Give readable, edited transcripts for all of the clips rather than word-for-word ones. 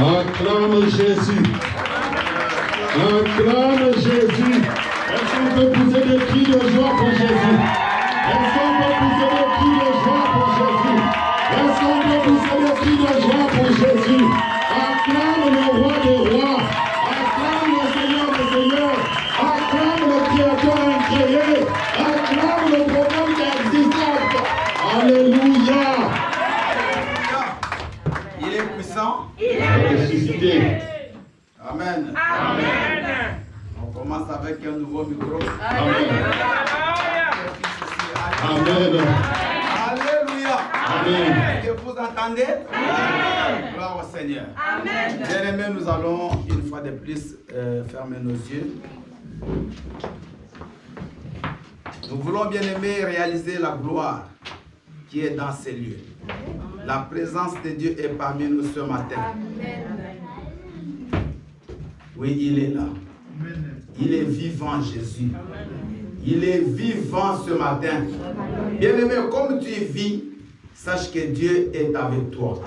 Acclame Jésus. Acclame Jésus. Est-ce qu'on peut pousser des cris de joie pour Jésus? Est-ce qu'on peut pousser des cris de joie pour Jésus? Est-ce qu'on peut pousser des cris de joie pour Jésus? Acclame le roi des rois. Acclame le Seigneur des seigneurs. Acclame le Créateur incréé. Acclame le programme existant. Alléluia. Il est puissant. Il est Amen. Alléluia. Amen. Que vous entendez? Gloire au Seigneur. Amen. Bien-aimés, nous allons une fois de plus fermer nos yeux. Nous voulons, bien-aimés, réaliser la gloire qui est dans ces lieux. La présence de Dieu est parmi nous ce matin. Oui, il est là. Il est vivant, Jésus. Il est vivant ce matin. Bien-aimé, comme tu vis, sache que Dieu est avec toi.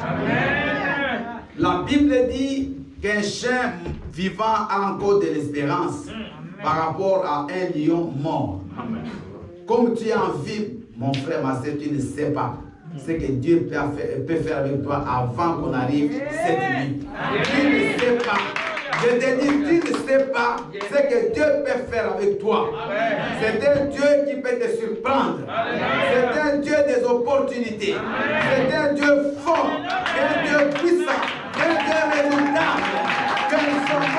La Bible dit qu'un chien vivant a encore de l'espérance par rapport à un lion mort. Comme tu es en vie, mon frère, ma soeur, tu ne sais pas ce que Dieu peut faire avec toi avant qu'on arrive cette nuit. Tu ne sais pas. Je te dis, tu ne sais pas ce que Dieu peut faire avec toi. C'est un Dieu qui peut te surprendre. C'est un Dieu des opportunités. C'est un Dieu fort, un Dieu puissant, un Dieu redoutable. Que nous sommes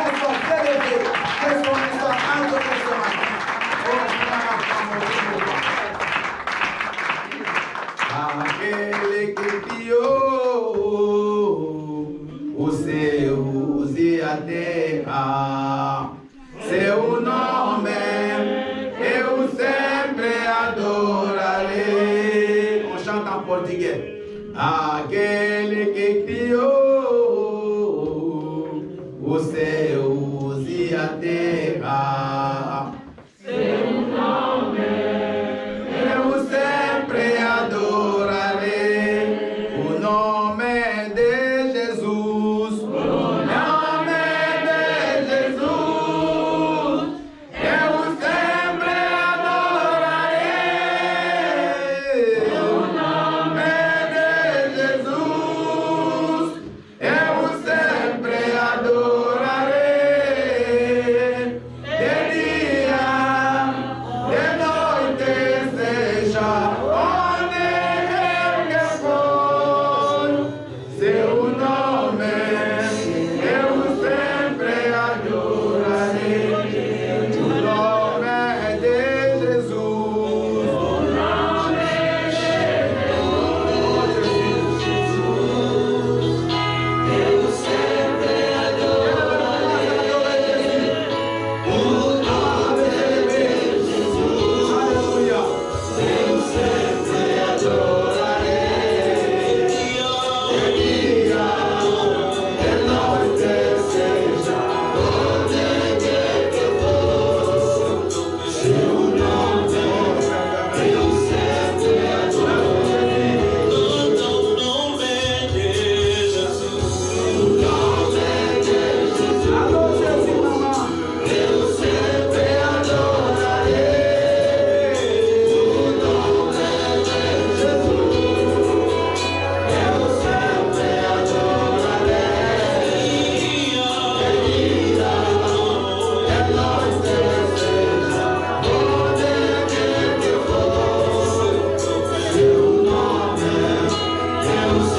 élevés, que nous sommes adorés ce matin. Aquele que criou os céus e a terra, seu nome eu sempre adorarei. On chante en portugais. Aquele que criou os céus e a terra, seu nome eu sempre adorarei. O nome de Jesus, o nome de Jesus, eu sempre adorarei. O nome de Jesus, eu sempre adorarei. De dia, de noite, seja onde eu que for, seu nome eu sempre adorarei. O nome de Jesus, o nome de Jesus, eu sempre adorarei. O nome de Jesus, aleluia. Eu sempre adorarei. De dia, de noite, seja onde quer que for, seu nome eu sempre adorarei. O nome de Jesus, o nome de Jesus, alô Jesus, mamãe, eu sempre adorarei. O nome de Jesus, eu sempre adorarei. De dia, de noite, seja onde quer que for, seu nome eu sempre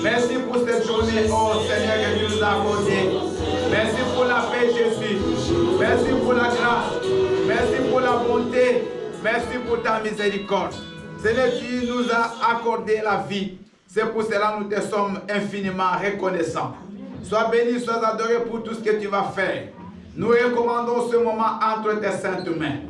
Merci pour cette journée, oh Seigneur, que tu nous as accordée. Merci pour la paix, Jésus. Merci pour la grâce. Merci pour la ta bonté, merci pour ta miséricorde. Seigneur, tu nous as accordé la vie. C'est pour cela que nous te sommes infiniment reconnaissants. Sois béni, sois adoré pour tout ce que tu vas faire. Nous recommandons ce moment entre tes saintes mains.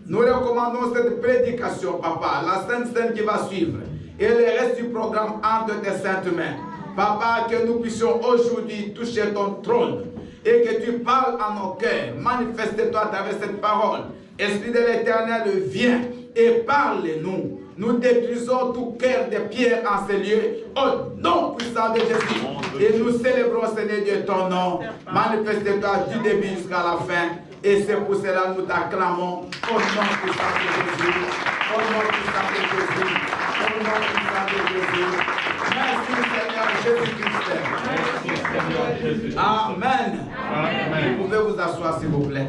Nous recommandons cette prédication, Papa, la sainte scène qui va suivre, et le reste du programme entre tes saintes mains. Papa, que nous puissions aujourd'hui toucher ton trône et que tu parles à nos cœurs. Manifeste-toi à travers cette parole. Esprit de l'Éternel, viens et parle-nous. Nous détruisons tout cœur de pierre en ces lieux au nom puissant de Jésus. Et nous célébrons, Seigneur Dieu, ton nom. Manifeste-toi du début jusqu'à la fin. Et c'est pour cela que nous t'acclamons au nom puissant de Jésus. Au nom puissant de Jésus. Au nom puissant de Jésus. Merci Seigneur Jésus-Christ. Amen. Amen. Vous pouvez vous asseoir s'il vous plaît.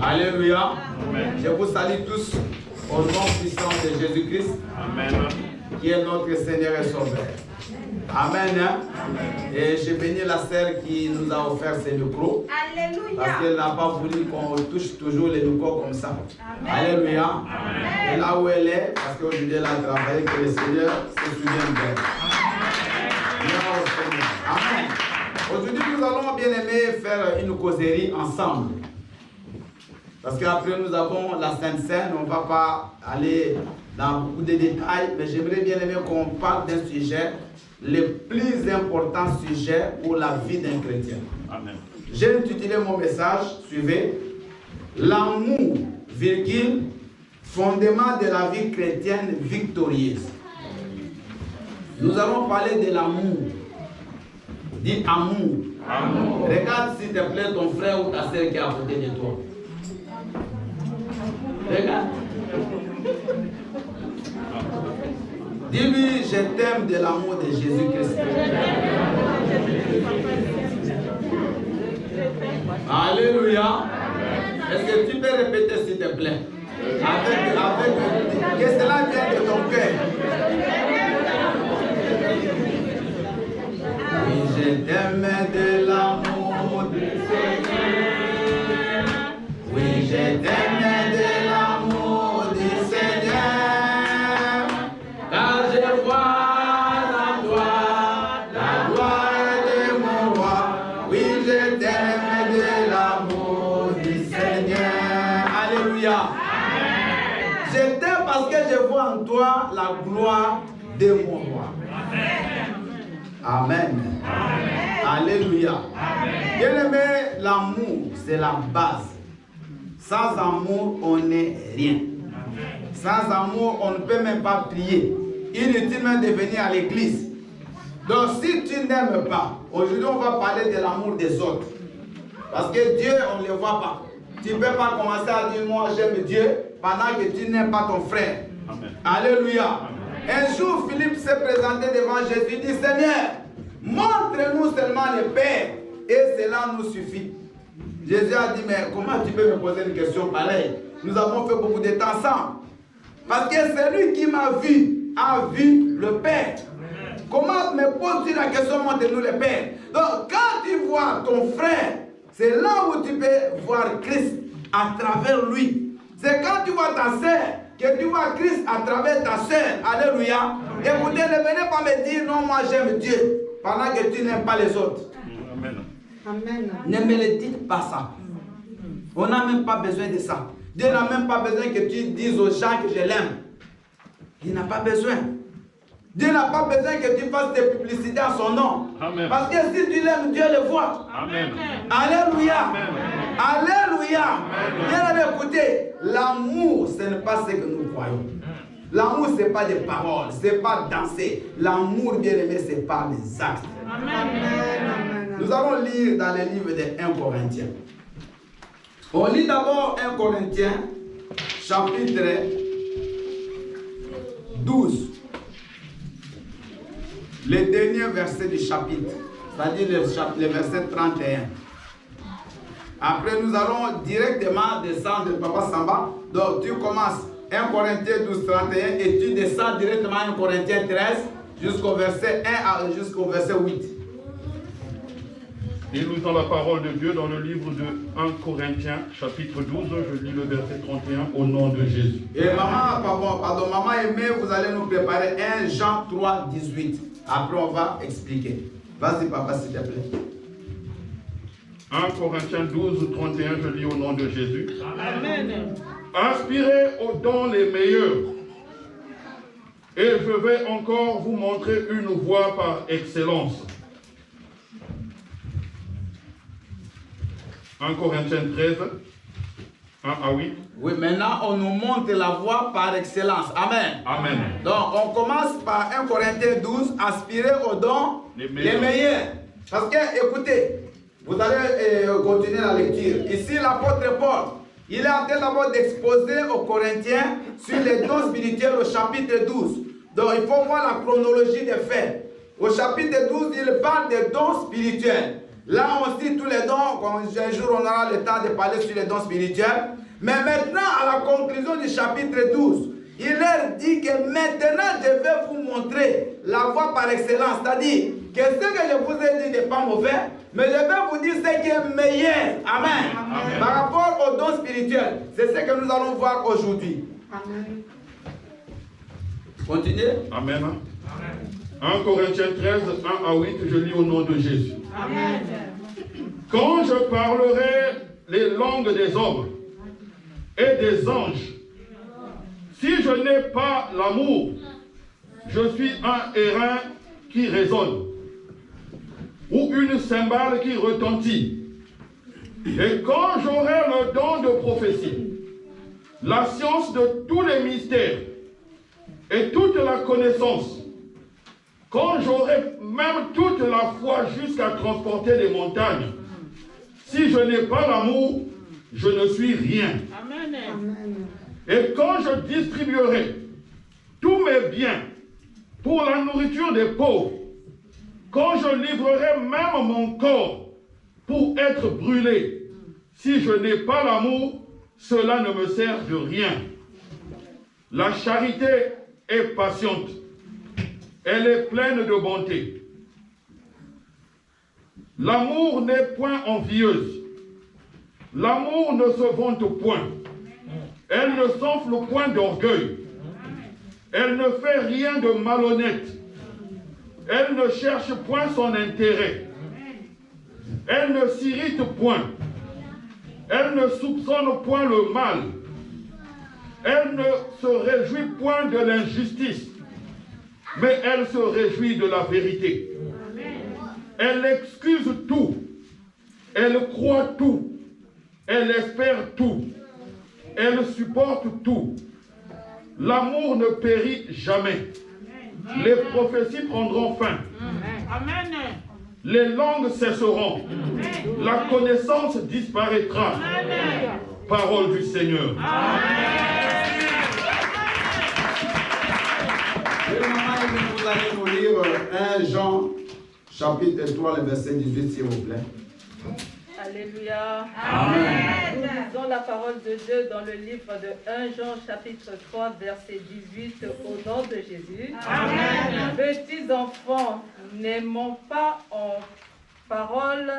Alléluia. Amen. Je vous salue tous au nom puissant de Jésus-Christ. Amen. Qui est notre Seigneur et Sauveur. Amen. Et je bénis la sœur qui nous a offert ces micros. Alléluia. Parce qu'elle n'a pas voulu qu'on touche toujours les micros comme ça. Amen. Alléluia. Amen. Et là où elle est, parce qu'aujourd'hui elle a travaillé, que le Seigneur se souvienne d'elle. Amen. Aujourd'hui nous allons bien aimer faire une causerie ensemble. Parce qu'après nous avons la Sainte Seine, on ne va pas aller dans beaucoup de détails, mais j'aimerais bien aimer qu'on parle d'un sujet, le plus important sujet pour la vie d'un chrétien. Amen. J'ai intitulé mon message, suivez, l'amour, virgule, fondement de la vie chrétienne victorieuse. Nous allons parler de l'amour. Dis amour. Amour. Regarde s'il te plaît ton frère ou ta soeur qui est à côté de toi. Regarde. Dis-lui, je t'aime de l'amour de Jésus-Christ. Alléluia. Est-ce que tu peux répéter s'il te plaît? Que cela vienne de ton cœur. Oui, je t'aime de l'amour du Seigneur. Oui, je t'aime de l'amour du Seigneur. Car je vois en toi la gloire de mon roi. Oui, je t'aime de l'amour du Seigneur. Alléluia. Je t'aime parce que je vois en toi la gloire de mon roi. Amen. Amen. Alléluia. Bien-aimé, l'amour, c'est la base. Sans amour, on n'est rien. Sans amour, on ne peut même pas prier. Inutilement de venir à l'église. Donc, si tu n'aimes pas, aujourd'hui, on va parler de l'amour des autres. Parce que Dieu, on ne le voit pas. Tu ne peux pas commencer à dire, moi, j'aime Dieu, pendant que tu n'aimes pas ton frère. Amen. Alléluia. Amen. Un jour, Philippe s'est présenté devant Jésus. Il dit, Seigneur, montre-nous seulement le Père, et cela nous suffit. Jésus a dit, mais comment tu peux me poser une question pareille? Nous avons fait beaucoup de temps ensemble. Parce que celui qui m'a vu, a vu le Père. Comment me poses-tu la question, montre-nous le Père? Donc, quand tu vois ton frère, c'est là où tu peux voir Christ à travers lui. C'est quand tu vois ta sœur, que tu vois Christ à travers ta sœur. Alléluia. Écoutez, ne venez pas me dire, non, moi j'aime Dieu, pendant que tu n'aimes pas les autres. Amen. Amen. Ne me le dites pas ça. On n'a même pas besoin de ça. Dieu n'a même pas besoin que tu dises aux gens que je l'aime. Il n'a pas besoin. Dieu n'a pas besoin que tu fasses des publicités à son nom. Amen. Parce que si tu l'aimes, Dieu le voit. Amen. Alléluia. Amen. Alléluia. Bien écoutez, l'amour, ce n'est pas ce que nous croyons. L'amour, ce n'est pas des paroles, ce n'est pas danser. L'amour, bien aimé, c'est par les actes. Amen. Nous allons lire dans les livres de 1 Corinthiens. On lit d'abord 1 Corinthiens, chapitre 12. Le dernier verset du chapitre, c'est-à-dire le verset 31. Après, nous allons directement descendre, Papa Samba. Donc, tu commences 1 Corinthiens 12, 31 et tu descends directement 1 Corinthiens 13 jusqu'au verset 1 jusqu'au verset 8. Et nous lisons la parole de Dieu dans le livre de 1 Corinthiens, chapitre 12. Je lis le verset 31 au nom de Jésus. Et maman aimée, vous allez nous préparer 1 Jean 3, 18. Après, on va expliquer. Vas-y, papa, s'il te plaît. 1 Corinthiens 12, 31, je lis au nom de Jésus. Amen. Aspirez aux dons les meilleurs. Et je vais encore vous montrer une voie par excellence. 1 Corinthiens 13, 1 à 8. Oui, maintenant, on nous montre la voie par excellence. Amen. Amen. Donc, on commence par 1 Corinthiens 12, aspirer aux dons les meilleurs. Parce que, écoutez, vous allez continuer la lecture. Ici, l'apôtre Paul, il est en train d'abord d'exposer aux Corinthiens sur les dons spirituels au chapitre 12. Donc, il faut voir la chronologie des faits. Au chapitre 12, il parle des dons spirituels. Là, on cite tous les dons. Un jour, on aura le temps de parler sur les dons spirituels. Mais maintenant, à la conclusion du chapitre 12, il leur dit que maintenant, je vais vous montrer la voie par excellence. C'est-à-dire que ce que je vous ai dit n'est pas mauvais, mais je vais vous dire ce qui est meilleur. Amen. Amen. Par rapport aux dons spirituels, c'est ce que nous allons voir aujourd'hui. Amen. Continuez. Amen. 1 Corinthiens 13, 1 à 8, je lis au nom de Jésus. Amen. Quand je parlerai les langues des hommes et des anges, si je n'ai pas l'amour, je suis un airain qui résonne, ou une cymbale qui retentit. Et quand j'aurai le don de prophétie, la science de tous les mystères et toute la connaissance, quand j'aurai même toute la foi jusqu'à transporter des montagnes, si je n'ai pas l'amour, je ne suis rien. Amen. Et quand je distribuerai tous mes biens pour la nourriture des pauvres, quand je livrerai même mon corps pour être brûlé, si je n'ai pas l'amour, cela ne me sert de rien. La charité est patiente. Elle est pleine de bonté. L'amour n'est point envieuse. L'amour ne se vante point. Elle ne s'enfle point d'orgueil. Elle ne fait rien de malhonnête. Elle ne cherche point son intérêt. Elle ne s'irrite point. Elle ne soupçonne point le mal. Elle ne se réjouit point de l'injustice, mais elle se réjouit de la vérité. Elle excuse tout. Elle croit tout. Elle espère tout. Elle supporte tout. L'amour ne périt jamais. Les prophéties prendront fin. Amen. Les langues cesseront. La connaissance disparaîtra. Parole du Seigneur. Vous allez nous lire 1 Jean, chapitre 3, le verset 18, s'il vous plaît. Alléluia. Amen. Nous lisons la parole de Dieu dans le livre de 1 Jean, chapitre 3, verset 18, au nom de Jésus. Amen. Petits enfants, n'aimons pas en parole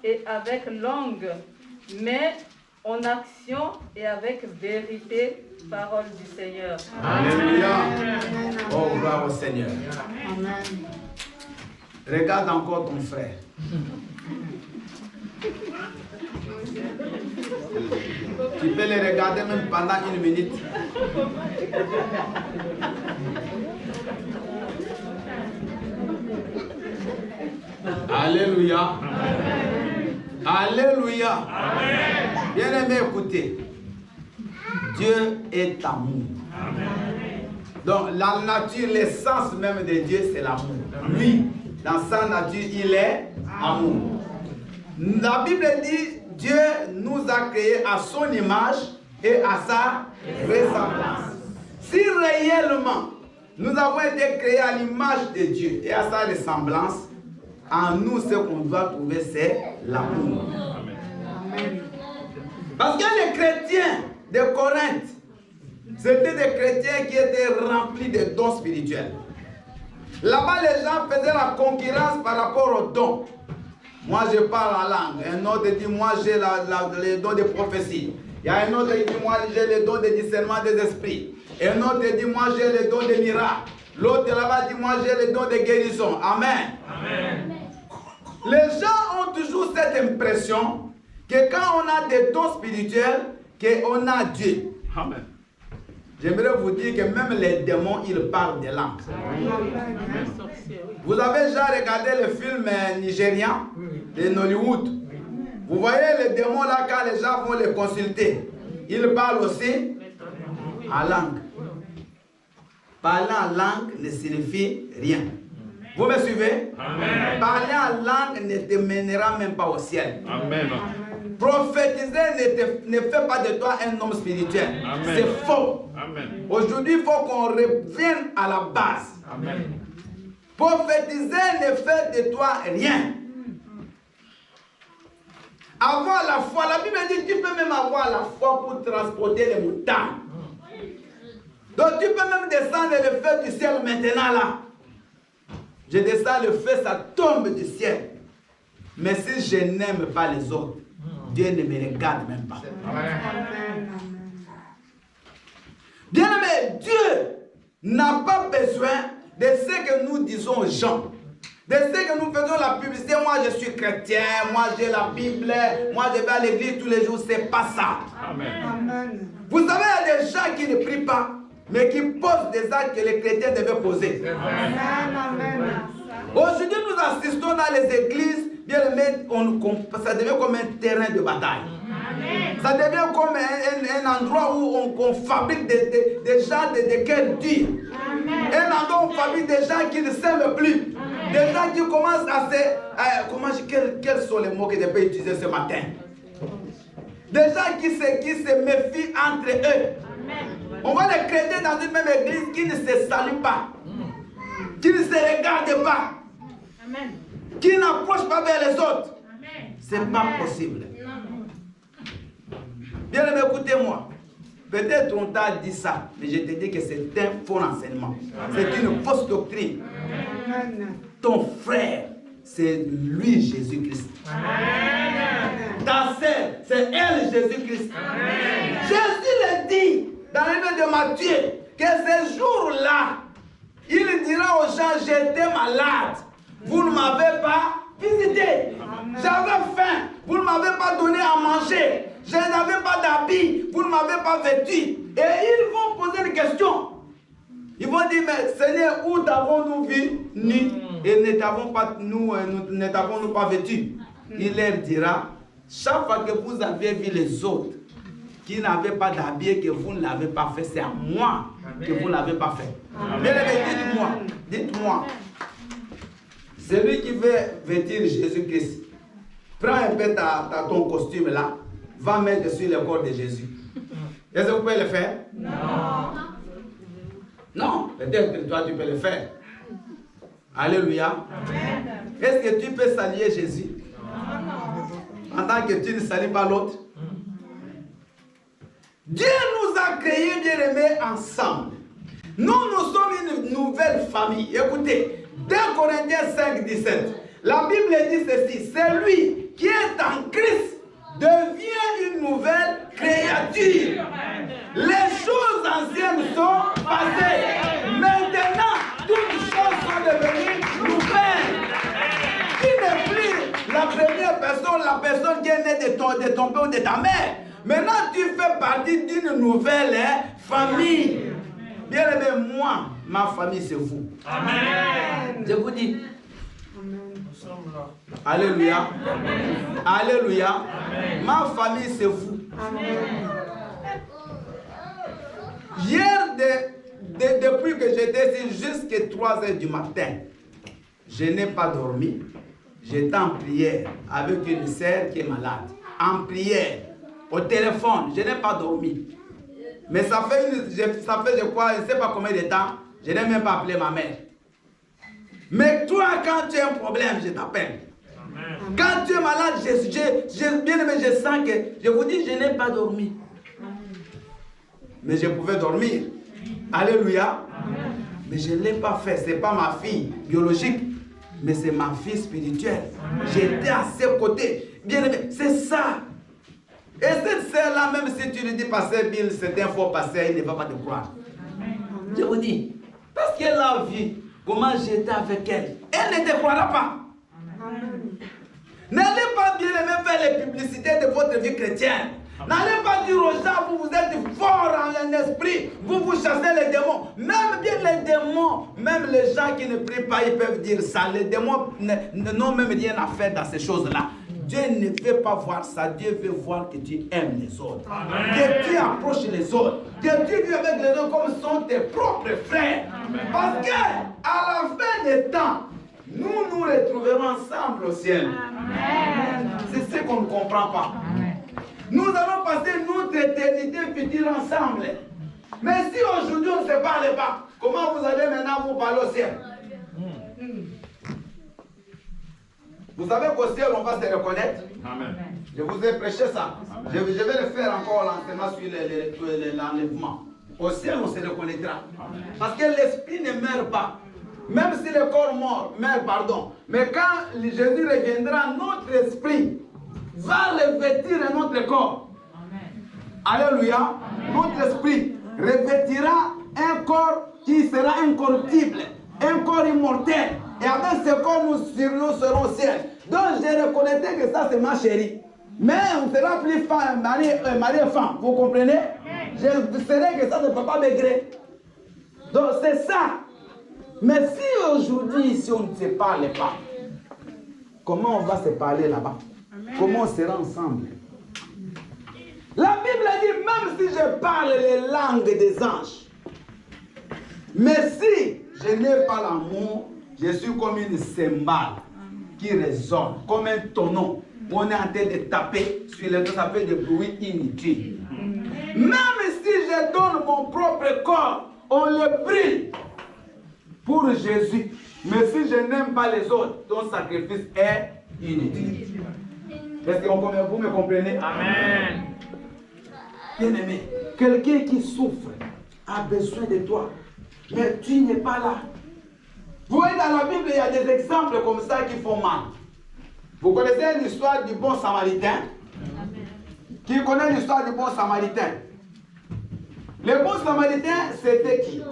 et avec langue, mais en action et avec vérité, parole du Seigneur. Alléluia. Oh, gloire au Seigneur. Amen. Regarde encore ton frère. Tu peux les regarder même pendant 1 minute. Alléluia. Alléluia. Bien-aimé, écoutez. Dieu est amour. Donc la nature, l'essence même de Dieu, c'est l'amour. Lui, dans sa nature, il est amour. La Bible dit, Dieu nous a créés à son image et à sa ressemblance. Si réellement nous avons été créés à l'image de Dieu et à sa ressemblance, en nous, ce qu'on doit trouver, c'est l'amour. Parce que les chrétiens de Corinthe, c'était des chrétiens qui étaient remplis de dons spirituels. Là-bas, les gens faisaient la concurrence par rapport aux dons. moi je parle en langue. Un autre dit, moi j'ai les dons de prophétie. Il y a un autre qui dit, moi j'ai les dons de discernement des esprits. Et un autre dit, moi j'ai les dons de miracles. L'autre là-bas dit, moi j'ai les dons de guérison. Amen. Amen. Les gens ont toujours cette impression que quand on a des dons spirituels, qu'on a Dieu. Amen. J'aimerais vous dire que même les démons, ils parlent des langues. Vous avez déjà regardé le film nigérien de Nollywood. Vous voyez les démons là, quand les gens vont les consulter, ils parlent aussi en langue. Parler en langue ne signifie rien. Vous me suivez? Amen. Parler en langue ne te mènera même pas au ciel. Amen. Prophétiser ne fait pas de toi un homme spirituel. C'est faux. Aujourd'hui, il faut qu'on revienne à la base. Amen. Prophétiser ne fait de toi rien. Avoir la foi, la Bible dit tu peux même avoir la foi pour transporter les montagnes. Donc tu peux même descendre le feu du ciel maintenant là. Je descends le feu, ça tombe du ciel. Mais si je n'aime pas les autres, Dieu ne me regarde même pas. Bien aimé, Dieu n'a pas besoin de ce que nous disons aux gens. De ce que nous faisons la publicité. Moi je suis chrétien, moi j'ai la Bible, moi je vais à l'église tous les jours. C'est pas ça. Amen. Vous savez, il y a des gens qui ne prient pas, mais qui posent des actes que les chrétiens devaient poser. Aujourd'hui, nous assistons dans les églises, bien aimé, ça devient comme un terrain de bataille. Amen. Ça devient comme un endroit où on fabrique des gens de cœur dur. Un endroit où on fabrique des gens qui ne s'aiment plus. Amen. Des gens qui commencent à se... quels sont les mots que je peux utiliser ce matin? Des gens qui se méfient entre eux. Amen. On voit les chrétiens dans une même église qui ne se saluent pas. Qui ne se regardent pas. Amen. Qui n'approchent pas vers les autres. Ce n'est pas possible. Bien aimé, écoutez-moi. Peut-être on t'a dit ça, mais je te dis que c'est un faux enseignement. C'est une fausse doctrine. Amen. Ton frère, c'est lui Jésus-Christ. Ta sœur, c'est elle Jésus-Christ. Jésus le dit dans le livre de Matthieu que ce jour-là, il dira aux gens, j'étais malade, vous ne m'avez pas visité. J'avais faim, vous ne m'avez pas donné à manger. Je n'avais pas d'habits, vous ne m'avez pas vêtu. Et ils vont poser des questions. Ils vont dire, mais Seigneur, où t'avons-nous vu nus et ne t'avons pas vêtu? Il leur dira, chaque fois que vous avez vu les autres qui n'avaient pas d'habits et que vous ne l'avez pas fait, c'est à moi que vous ne l'avez pas fait. Bien aimé, dites-moi, celui qui veut vêtir Jésus-Christ, prends un peu ton costume là, va mettre sur le corps de Jésus. Est-ce que vous pouvez le faire? Non. Non, peut-être toi tu peux le faire. Alléluia. Est-ce que tu peux saluer Jésus? Non. En tant que tu ne salues pas l'autre? Dieu nous a créés, bien aimés, ensemble. Nous sommes une nouvelle famille. Écoutez, 2 Corinthiens 5, 17. La Bible dit ceci, c'est lui qui est en Christ devient une nouvelle créature. Les choses anciennes sont passées. Maintenant, toutes choses sont devenues nouvelles. Qui n'est plus la première personne, la personne qui est née de ton père ou de ta mère. Maintenant, tu fais partie d'une nouvelle famille. Bien aimé, moi, ma famille, c'est vous. Amen. Je vous dis. Alléluia. Amen. Alléluia. Amen. Ma famille, c'est vous. Amen. Hier, depuis que j'étais ici jusqu'à 3 h du matin, je n'ai pas dormi. J'étais en prière avec une sœur qui est malade. En prière, au téléphone, je n'ai pas dormi. Mais ça fait, je crois, je ne sais pas combien de temps, je n'ai même pas appelé ma mère. Mais toi, quand tu as un problème, je t'appelle. Quand tu es malade, bien aimé, je sens que, je vous dis, je n'ai pas dormi. Mais je pouvais dormir. Alléluia. Mais je ne l'ai pas fait. Ce n'est pas ma fille biologique. mais c'est ma vie spirituelle. J'étais à ses côtés. Bien aimé, c'est ça. Et cette sœur-là, même si tu lui dis, pasteur Bill, c'est un faux pasteur, il ne va pas te croire. Je vous dis, parce qu'elle a vu comment j'étais avec elle, elle ne te croira pas. N'allez pas bien aimer faire les publicités de votre vie chrétienne. N'allez pas dire aux gens, vous êtes fort en esprit, vous chassez les démons. Même bien les démons, même les gens qui ne prient pas, ils peuvent dire ça. Les démons n'ont même rien à faire dans ces choses-là. Dieu ne veut pas voir ça. Dieu veut voir que tu aimes les autres. Amen. Que tu approches les autres. Que tu vis avec les autres comme sont tes propres frères. Amen. Parce qu'à la fin des temps, nous nous retrouverons ensemble au ciel. C'est ce qu'on ne comprend pas. Amen. Nous allons passer notre éternité future ensemble. Mais si aujourd'hui on ne se parle pas, comment vous allez maintenant vous parler au ciel? Vous savez qu'au ciel, on va se reconnaître. Amen. Je vous ai prêché ça. Je vais le faire encore l'enseignement sur l'enlèvement. Au ciel, on se reconnaîtra. Amen. Parce que l'esprit ne meurt pas. Même si le corps meurt, pardon. Mais quand Jésus reviendra, notre esprit va revêtir notre corps. Amen. Alléluia. Amen. Notre esprit revêtira un corps qui sera incorruptible, un corps immortel. Et avec ce corps, nous serons au ciel. Donc, je reconnaîtrai que ça, c'est ma chérie. Mais on sera plus mari et femme. Vous comprenez? Je serai que ça ne peut pas maigrer. Donc, c'est ça. Mais si aujourd'hui, si on ne se parle pas, comment on va se parler là-bas? Comment on sera ensemble? La Bible dit, même si je parle les langues des anges, mais si je n'ai pas l'amour, je suis comme une cymbale qui résonne, comme un tonneau. On est en train de taper sur les deux, ça fait des bruits inutiles. Même si je donne mon propre corps, on le brûle pour Jésus. Mais si je n'aime pas les autres, ton sacrifice est inutile. Est-ce que vous me comprenez? Amen. Bien-aimé, quelqu'un qui souffre a besoin de toi, mais tu n'es pas là. Vous voyez, dans la Bible, il y a des exemples comme ça qui font mal. Vous connaissez l'histoire du bon samaritain? Qui connaît l'histoire du bon samaritain? Le bon samaritain, c'était qui?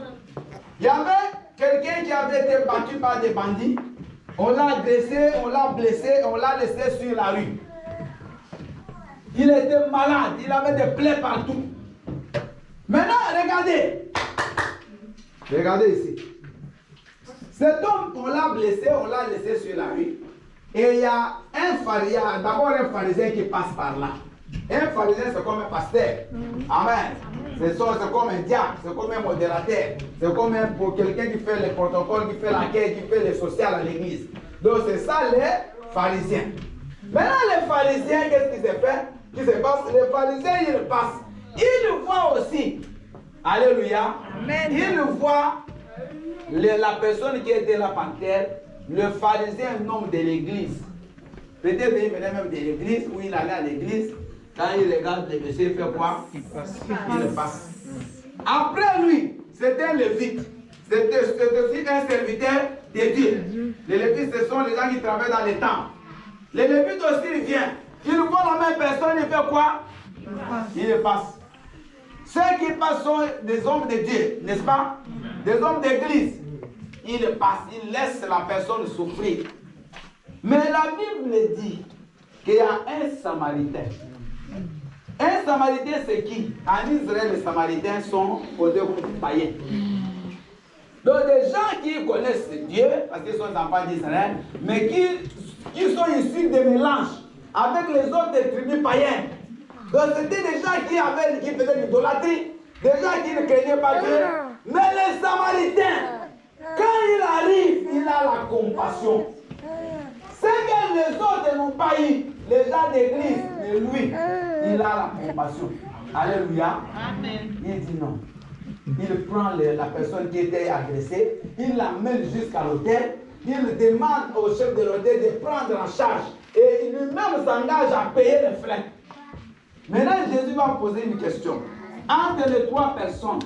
Il y avait quelqu'un qui avait été battu par des bandits. On l'a agressé, on l'a blessé, on l'a laissé sur la rue. Il était malade, il avait des plaies partout. Maintenant, regardez. Regardez ici. Cet homme, on l'a blessé, on l'a laissé sur la rue. Et il y a d'abord un pharisien qui passe par là. Un pharisien, c'est comme un pasteur. Amen. C'est comme un diacre, c'est comme un modérateur. C'est comme pour quelqu'un qui fait les protocoles, qui fait l'accueil, qui fait le social à l'église. Donc c'est ça les pharisiens. Maintenant les pharisiens, qu'est-ce qui se fait? Qui se passe? Les pharisiens, ils passent. Ils voient aussi. Alléluia. Amen. Ils voient la personne qui était là par terre, le pharisien, un homme de l'église. Peut-être qu'il venait même de l'église, ou il allait à l'église. Quand il regarde le monsieur, il fait quoi? Il passe. Après lui, c'était un lévite. C'était aussi un serviteur de Dieu. Les lévites, ce sont les gens qui travaillent dans les temples. Les lévites aussi, il vient. Il voit la même personne, il fait quoi? Il passe. Ceux qui passent sont des hommes de Dieu, n'est-ce pas? Des hommes d'église. Ils passent, ils laissent la personne souffrir. Mais la Bible dit qu'il y a un Samaritain. Un Samaritain, c'est qui? En Israël, les Samaritains sont aux deux païens. Donc des gens qui connaissent Dieu, parce qu'ils sont des enfants d'Israël, mais qui sont issus de mélanges avec les autres tribus païennes. Donc c'était des gens qui faisaient l'idolâtrie, des gens qui ne craignaient pas Dieu. Mais les Samaritains, quand il arrive, il a la compassion. Ce que les autres n'ont pas eu, les gens d'église, mais lui, il a la compassion. Alléluia. Amen. Il dit non. Il prend la personne qui était agressée, il l'amène jusqu'à l'hôtel, il demande au chef de l'hôtel de prendre en charge et lui-même s'engage à payer les frais. Maintenant, Jésus va poser une question. Entre les trois personnes,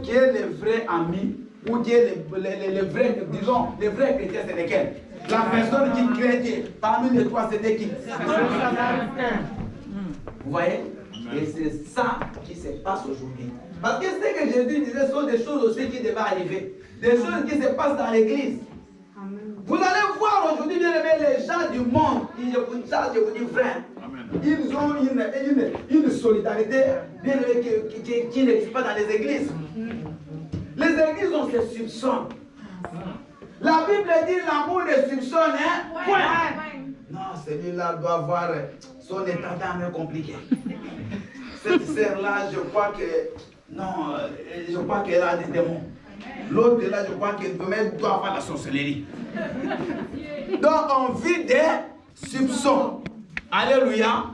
qui est le vrai ami ou qui est les vrais, disons, les vrais chrétiens, c'est lesquels? La personne qui craignait parmi les trois, c'était qui? Vous voyez? Et c'est ça qui se passe aujourd'hui. Parce que ce que Jésus disait sont des choses aussi qui devaient arriver. Des choses qui se passent dans l'église. Vous allez voir aujourd'hui, bien aimé, les gens du monde, je vous dis frère, ils ont une solidarité bien aimé qui n'existe pas dans les églises. Les églises ont ces soupçons. La Bible dit l'amour ne soupçonne, hein? Point. Non, celui-là doit avoir son état d'âme compliqué. Cette sœur-là, je crois qu'elle a des démons. L'autre là, je crois qu'elle doit avoir la sorcellerie. Donc, on vit des soupçons. Alléluia.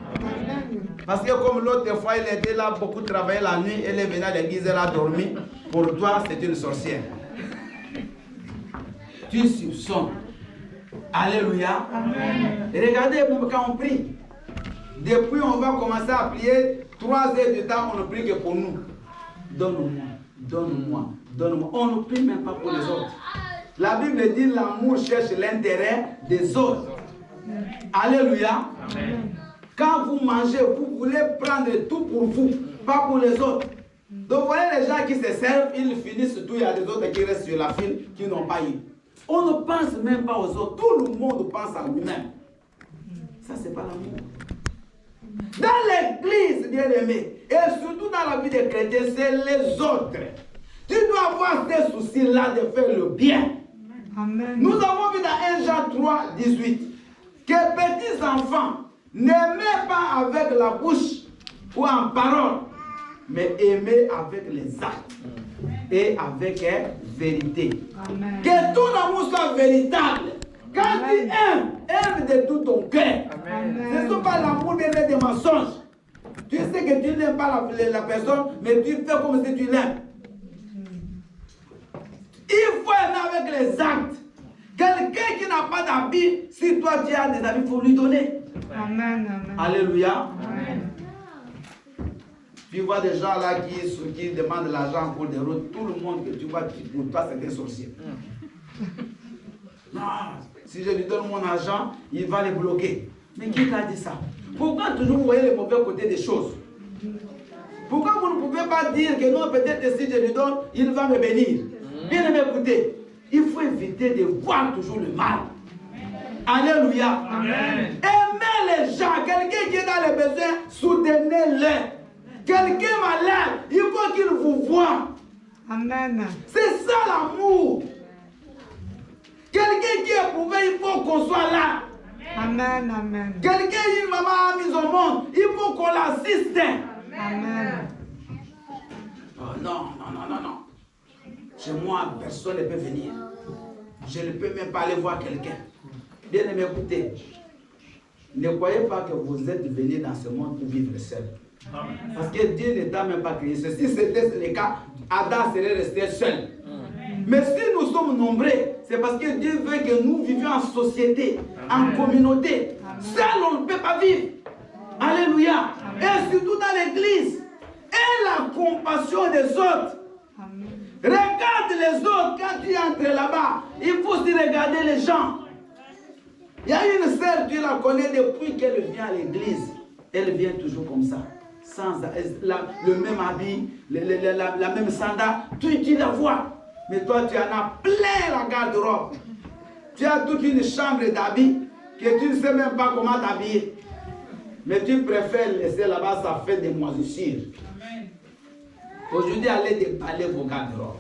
Parce que comme l'autre fois, il était là, beaucoup travaillé la nuit, elle est venue à l'église, elle a dormi. Pour toi, c'est une sorcière. Tu soupçonnes. Alléluia. Amen. Et regardez, quand on prie, depuis on va commencer à prier, 3 heures de temps, on ne prie que pour nous. Donne-moi, donne-moi, donne-moi. On ne prie même pas pour les autres. La Bible dit l'amour cherche l'intérêt des autres. Alléluia. Amen. Quand vous mangez, vous voulez prendre tout pour vous, pas pour les autres. Donc vous voyez les gens qui se servent, ils finissent tout, il y a des autres qui restent sur la file, qui n'ont pas eu. On ne pense même pas aux autres. Tout le monde pense à lui-même. Ça, c'est pas l'amour. Dans l'église, bien aimé, et surtout dans la vie des chrétiens, c'est les autres. Tu dois avoir ces soucis-là de faire le bien. Amen. Nous avons vu dans 1 Jean 3, 18, que petits enfants, n'aimez pas avec la bouche ou en parole, mais aimez avec les actes et avec vérité. Amen. Que ton amour soit véritable. Quand Amen. Tu aimes de tout ton cœur. Ce ne sont pas l'amour des mensonges. Tu sais que tu n'aimes pas la personne, mais tu fais comme si tu l'aimes. Il faut aimer avec les actes. Quelqu'un qui n'a pas d'habits, si toi tu as des habits, il faut lui donner. Amen. Amen. Alléluia. Amen. Tu vois des gens là qui demandent l'argent pour des routes. Tout le monde que tu vois, pour toi, c'est des sorciers. Non, si je lui donne mon argent, il va les bloquer. Mais qui t'a dit ça? Pourquoi toujours vous voyez le mauvais côté des choses? Pourquoi vous ne pouvez pas dire que non, peut-être si je lui donne, il va me bénir? Bien aimé, écoutez, il faut éviter de voir toujours le mal. Alléluia. Amen. Aimez les gens. Quelqu'un qui est dans les besoins, soutenez-le. Quelqu'un malade, il faut qu'il vous voie. Amen. C'est ça l'amour. Quelqu'un qui est éprouvé, il faut qu'on soit là. Amen. Amen. Quelqu'un, une maman a mis au monde, il faut qu'on l'assiste. Amen. Oh non. Chez moi, personne ne peut venir. Je ne peux même pas aller voir quelqu'un. Bien aimé, écoutez. Ne croyez pas que vous êtes venus dans ce monde pour vivre seul. Parce que Dieu ne t'a même pas créé. Si c'était le cas, Adam serait resté seul. Mais si nous sommes nombreux, c'est parce que Dieu veut que nous vivions en société, en communauté. Seul, on ne peut pas vivre. Alléluia. Et surtout dans l'église. Et la compassion des autres. Regarde les autres quand tu entres là-bas. Il faut aussi regarder les gens. Il y a une sœur, tu la connais depuis qu'elle vient à l'église. Elle vient toujours comme ça. Sans le même habit, la même sandale. Tu la vois. Mais toi, tu en as plein la garde-robe. Tu as toute une chambre d'habits que tu ne sais même pas comment t'habiller. Mais tu préfères laisser là-bas, ça fait des moisissures. Aujourd'hui, allez déballer vos garde-robes.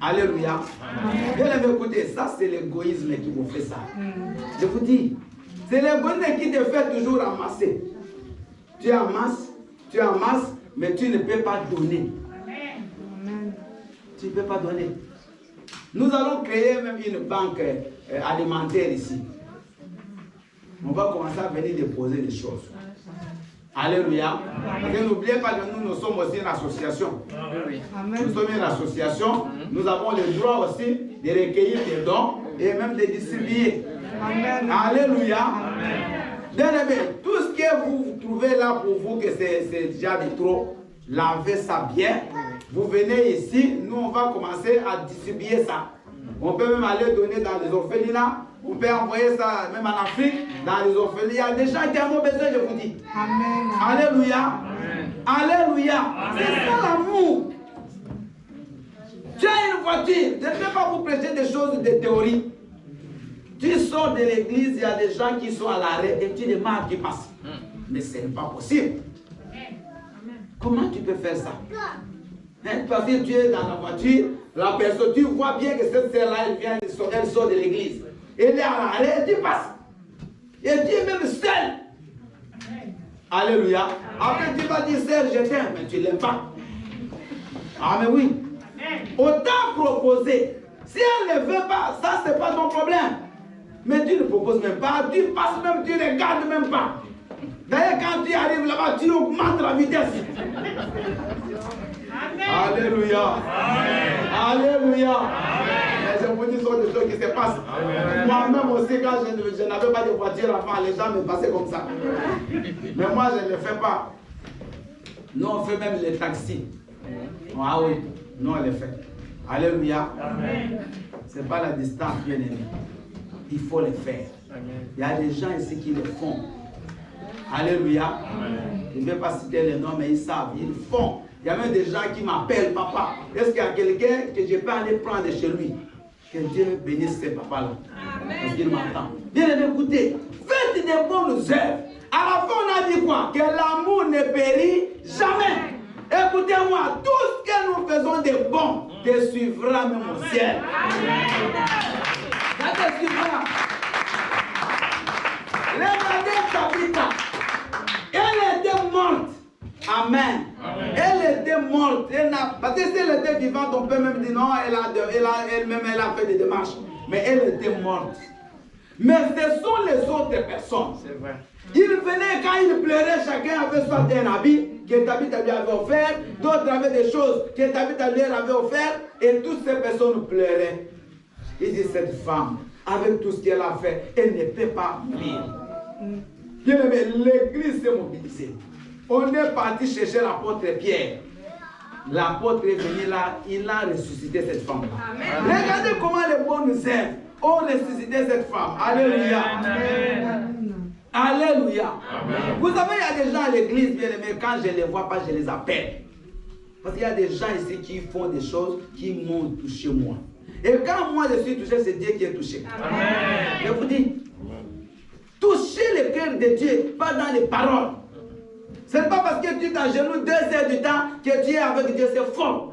Alléluia. Bien écoutez, ça c'est l'égoïsme qui vous fait ça. Je vous dis, c'est l'égoïsme qui te fait toujours ramasser. Tu amasses, mais tu ne peux pas donner. Tu ne peux pas donner. Nous allons créer même une banque alimentaire ici. On va commencer à venir déposer des choses. Alléluia. Et n'oubliez pas que nous sommes aussi une association. Nous sommes une association. Nous avons le droit aussi de recueillir des dons et même de distribuer. Amen. Alléluia. Bien aimé, tout ce que vous trouvez là pour vous que c'est déjà de trop, lavez ça bien. Vous venez ici, nous on va commencer à distribuer ça On peut même aller donner dans les orphelinats. On peut envoyer ça même en Afrique, dans les orphelinats. Il y a des gens qui en ont besoin, je vous dis. Amen. Alléluia. Alléluia. C'est ça l'amour. Tu as une voiture. Je ne vais pas vous prêcher des choses de théorie. Tu sors de l'église, il y a des gens qui sont à l'arrêt et tu demandes qui passent. Mais ce n'est pas possible. Comment tu peux faire ça? Parce que tu es dans la voiture, la personne, tu vois bien que cette sœur-là, elle sort de l'église. Elle est à l'arrêt et tu passes. Et tu es même seul. Alléluia. Après tu vas dire, sœur, je t'aime, mais tu ne l'aimes pas. Ah mais oui. Autant proposer. Si elle ne veut pas, ça c'est pas ton problème. Mais tu ne proposes même pas, tu passes même, tu ne regardes même pas. D'ailleurs, quand tu arrives là-bas, tu augmentes la vitesse. Alléluia. Alléluia. Mais je vous dis, ce sont des choses qui se passent. Moi-même aussi, quand je n'avais pas de voiture avant, les gens me passaient comme ça. Mais moi, je ne le fais pas. Nous, on fait même les taxis. Ah oui, nous, on les fait. Alléluia. Ce n'est pas la distance, bien aimé. Il faut le faire. Il y a des gens ici qui le font. Alléluia. Je ne vais pas citer les noms, mais ils savent, ils le font. Il y a même des gens qui m'appellent papa. Est-ce qu'il y a quelqu'un que je peux aller prendre chez lui? Que Dieu bénisse ces papas-là. Parce qu'il m'entend. Bien aimé, écoutez, faites des bonnes œuvres. À la fin, on a dit quoi? Que l'amour ne périt jamais. Écoutez-moi, tout ce que nous faisons de bon te suivra même au ciel. Ça te suivra. Regardez Tabitha. Elle était morte. Amen. Elle était morte. Parce que si elle était vivante, on peut même dire non, elle-même a fait des démarches. Mais elle était morte. Mais ce sont les autres personnes. C'est vrai. Ils venaient quand ils pleuraient, chacun avait soit un habit que Tabitha lui avait offert, d'autres avaient des choses que Tabitha lui avait offert, et toutes ces personnes pleuraient. Il dit, cette femme, avec tout ce qu'elle a fait, elle ne peut pas mourir. Bien aimé, l'église s'est mobilisée. On est parti chercher l'apôtre Pierre. L'apôtre est venu là, il a ressuscité cette femme-là. Regardez comment les bonnes œuvres ont ressuscité cette femme. Alléluia. Amen. Alléluia. Amen. Vous savez, il y a des gens à l'église, bien aimé, quand je ne les vois pas, je les appelle. Parce qu'il y a des gens ici qui font des choses qui m'ont touché moi. Et quand moi je suis touché, c'est Dieu qui est touché. Amen. Je vous dis, toucher le cœur de Dieu, pas dans les paroles. Ce n'est pas parce que tu t'agenouilles 2 heures du temps que tu es avec Dieu, c'est faux.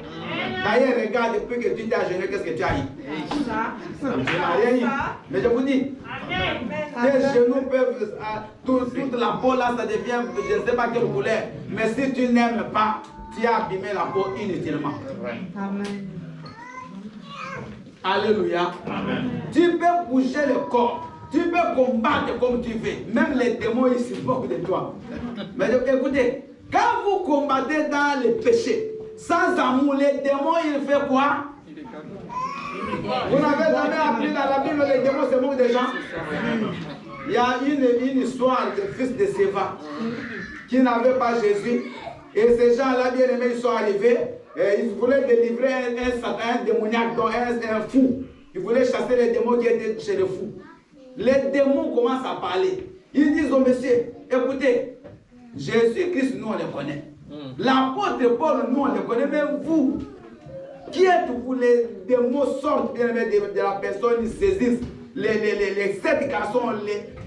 D'ailleurs, regarde, depuis que tu t'es agenouillé, qu'est-ce que tu as eu? Tu n'as rien eu. Mais je vous dis, tes genoux peuvent, toute la peau là, ça devient, je ne sais pas quelle couleur. Mais si tu n'aimes pas, tu as abîmé la peau inutilement. Amen. Alléluia. Amen. Tu peux bouger le corps. Tu peux combattre comme tu veux. Même les démons, ils se moquent de toi. Mais écoutez, quand vous combattez dans le péché, sans amour, les démons, ils font quoi? Vous n'avez jamais appris dans la Bible, les démons se moquent des gens? Il y a une histoire de fils de Séva qui n'avait pas Jésus. Et ces gens-là, bien aimés, ils sont arrivés. Et ils voulaient délivrer un démoniaque, donc un fou. Ils voulaient chasser les démons qui étaient chez le fou. Les démons commencent à parler. Ils disent au monsieur, écoutez, Jésus-Christ, nous on le connaît. L'apôtre Paul, nous on le connaît. Même vous, qui êtes-vous? Les démons sortent de la personne, ils saisissent les 7 garçons,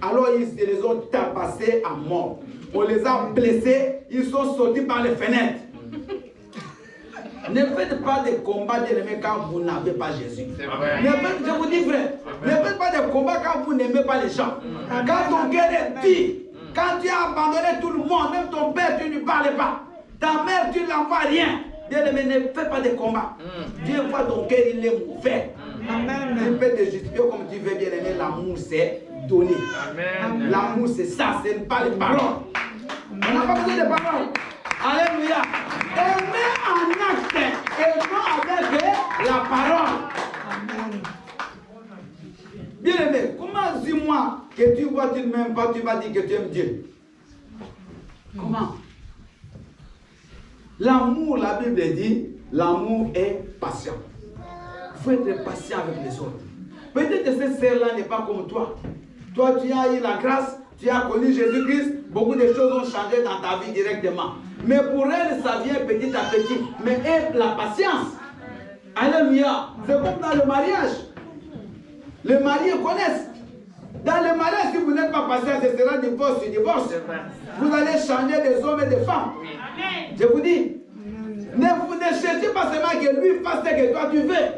alors ils les ont tabassés à mort. On les a blessés, ils sont sortis par les fenêtres. Ne faites pas de combats bien-aimés quand vous n'avez pas Jésus. Je vous dis vrai, ne faites pas de combats quand vous n'aimez pas les gens. Quand ton cœur est dit, quand tu as abandonné tout le monde, même ton père, tu ne lui parles pas. Ta mère, tu ne l'envoies rien. Bien-aimé, ne fais pas de combats. Dieu voit ton cœur, il est mauvais. Tu peux te justifier comme tu veux, bien-aimé. L'amour, c'est donner. L'amour, c'est ça, ce n'est pas les paroles. On n'a pas besoin de paroles. Alléluia. Aimer en acte et non avec la parole. Bien aimé, comment dis-moi que tu vois, tu ne m'aimes pas, tu vas dire que tu aimes Dieu? Comment? L'amour, la Bible dit, l'amour est patient. faut être patient avec les autres. Peut-être que cette sœur-là n'est pas comme toi. Toi, tu as eu la grâce, tu as connu Jésus-Christ, beaucoup de choses ont changé dans ta vie directement. Mais pour elle, ça vient petit à petit. Mais elle, la patience. Alléluia. C'est comme dans le mariage. Les mariés connaissent. Dans le mariage, si vous n'êtes pas patient, ce sera divorce sur divorce. Vous allez changer des hommes et des femmes. Je vous dis, vous ne cherchez pas seulement que lui fasse ce que toi tu veux.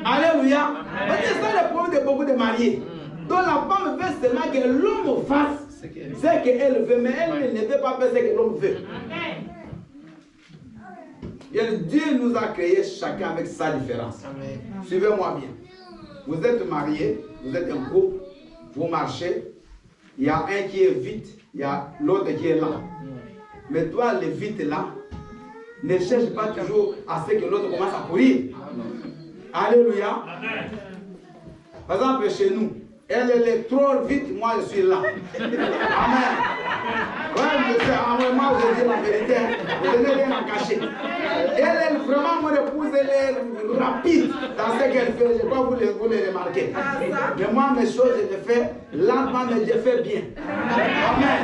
Alléluia. Parce que c'est ça le problème de beaucoup de mariés. Donc la femme veut seulement que l'homme fasse ce qu'elle veut, mais elle ne veut pas faire ce que l'homme veut. Et Dieu nous a créé chacun avec sa différence. Suivez-moi bien. Vous êtes mariés, vous êtes un couple, vous marchez, il y a un qui est vite, il y a l'autre qui est là. Mais toi, le vite là, ne cherche pas toujours à ce que l'autre commence à courir. Alléluia. Par exemple, chez nous, elle est trop vite, moi je suis là. Amen. Ouais, je sais, moi je dis la vérité, je n'ai rien à cacher. Elle est vraiment, mon épouse, elle est rapide dans ce qu'elle fait. Je ne sais pas vous les remarquer. Mais moi, mes choses, je les fais lentement, mais je fais bien. Amen.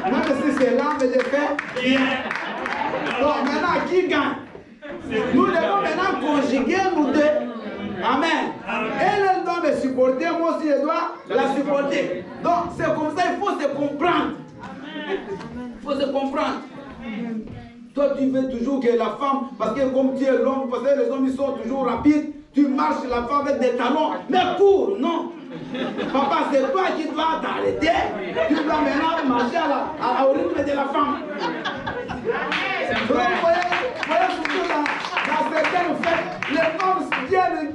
Même si c'est lent, mais je fais bien. Donc maintenant, qui gagne? Nous devons maintenant conjuguer nous deux. Amen. Elle doit me supporter, moi aussi je dois la supporter. Donc c'est comme ça, il faut se comprendre. Il faut se comprendre. Toi tu veux toujours que la femme, parce que comme tu es l'homme, parce que les hommes ils sont toujours rapides, tu marches la femme avec des talons, mais cours, non. Papa, c'est toi qui dois t'arrêter. Tu dois maintenant marcher au rythme de la femme. Donc, vous voyez surtout dans certaines fêtes, les femmes viennent,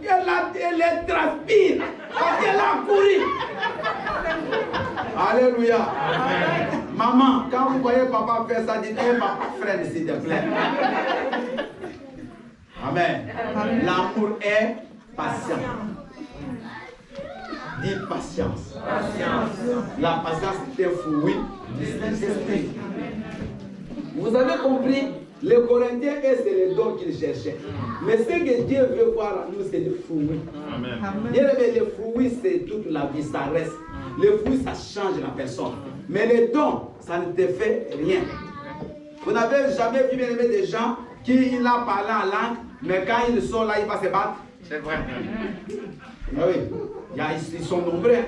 elles transpirent parce qu'elles ont couru. Alléluia. Maman, quand vous voyez papa faire ça, dites, hey, papa, frère, s'il te plaît. Amen. L'amour est patient. Dis patience. La patience est un fruit du Saint-Esprit. Vous avez compris? Les Corinthiens, c'est les dons qu'ils cherchaient. Mais ce que Dieu veut voir en nous, c'est le fruit. Bien aimé, le fruit, c'est toute la vie, ça reste. Le fruit, ça change la personne. Mais les dons, ça ne te fait rien. Vous n'avez jamais vu, bien aimé, des gens qui il a parlé en langue, mais quand ils sont là, ils vont se battre. C'est vrai. Oui, ils sont nombreux.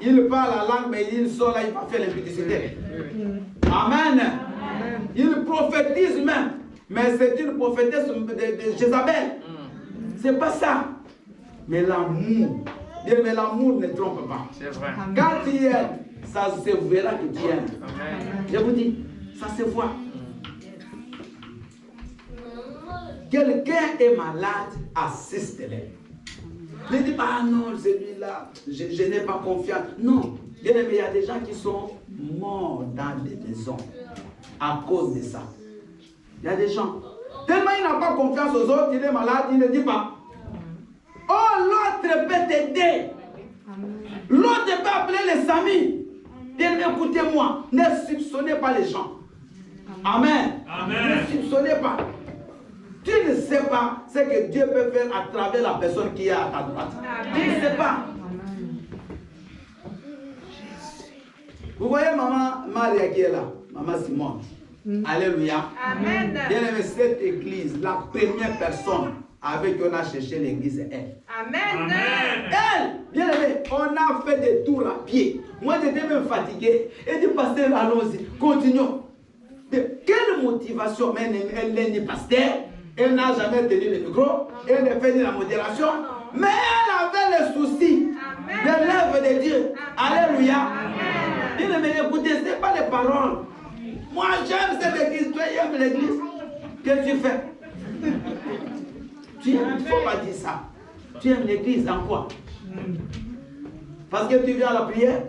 Ils parlent la langue, mais ils sont là, ils vont faire l'impudicité. Amen. Ils prophétisent même. Mais c'est une prophétesse de Jézabel. C'est pas ça. Mais l'amour. Mais l'amour ne trompe pas. C'est vrai. Quand tu aimes, ça se verra que tu aimes. Je vous dis, ça se voit. Quelqu'un est malade, assiste-le. Ne dis pas, ah non, celui-là, je n'ai pas confiance. Non. Bien aimé, il y a des gens qui sont morts dans des maisons à cause de ça. Il y a des gens, tellement il n'a pas confiance aux autres, il est malade, il ne dit pas. Oh, l'autre peut t'aider. L'autre peut appeler les amis. Bien, écoutez-moi, ne soupçonnez pas les gens. Amen. Amen. Ne soupçonnez pas. Tu ne sais pas ce que Dieu peut faire à travers la personne qui est à ta droite. Tu ne sais pas. Vous voyez maman Maria qui est là, maman Simone. Alléluia. Amen. Bien aimé, cette église, la première personne avec qui on a cherché l'église est elle. Amen. Elle, bien aimé, on a fait des tours à pied. Moi j'étais même fatigué. Et dit pasteur, allons-y, continuons. De quelle motivation? Mais elle n'est ni pasteur, elle n'a jamais tenu le micro, elle ne fait ni la modération, mais elle avait le souci de l'œuvre de Dieu. Alléluia. Bien aimé, écoutez, ce n'est pas les paroles. Moi j'aime cette église, toi aimes l'église. Qu'est-ce que tu fais? Il ne faut pas dire ça. Tu aimes l'église en quoi? Parce que tu viens à la prière?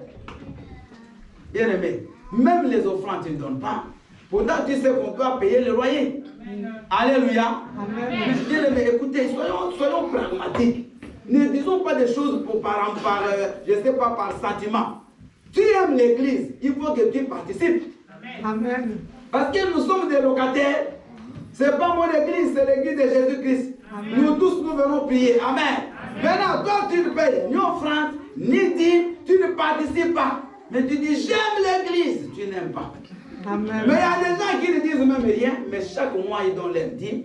Bien aimé, même les offrandes tu ne donnes pas. Pourtant tu sais qu'on doit payer le loyer. Alléluia. Bien aimé, écoutez, soyons pragmatiques. Ne disons pas des choses je ne sais pas, par sentiment. Tu aimes l'église, il faut que tu participes. Amen. Parce que nous sommes des locataires. Ce n'est pas mon église, c'est l'église de Jésus-Christ. Nous tous, nous venons prier. Amen. Maintenant, toi, tu ne payes ni offrande, ni dîme, tu ne participes pas. Mais tu dis, j'aime l'église, tu n'aimes pas. Amen. Mais il y a des gens qui ne disent même rien, mais chaque mois, ils donnent leurs dîmes,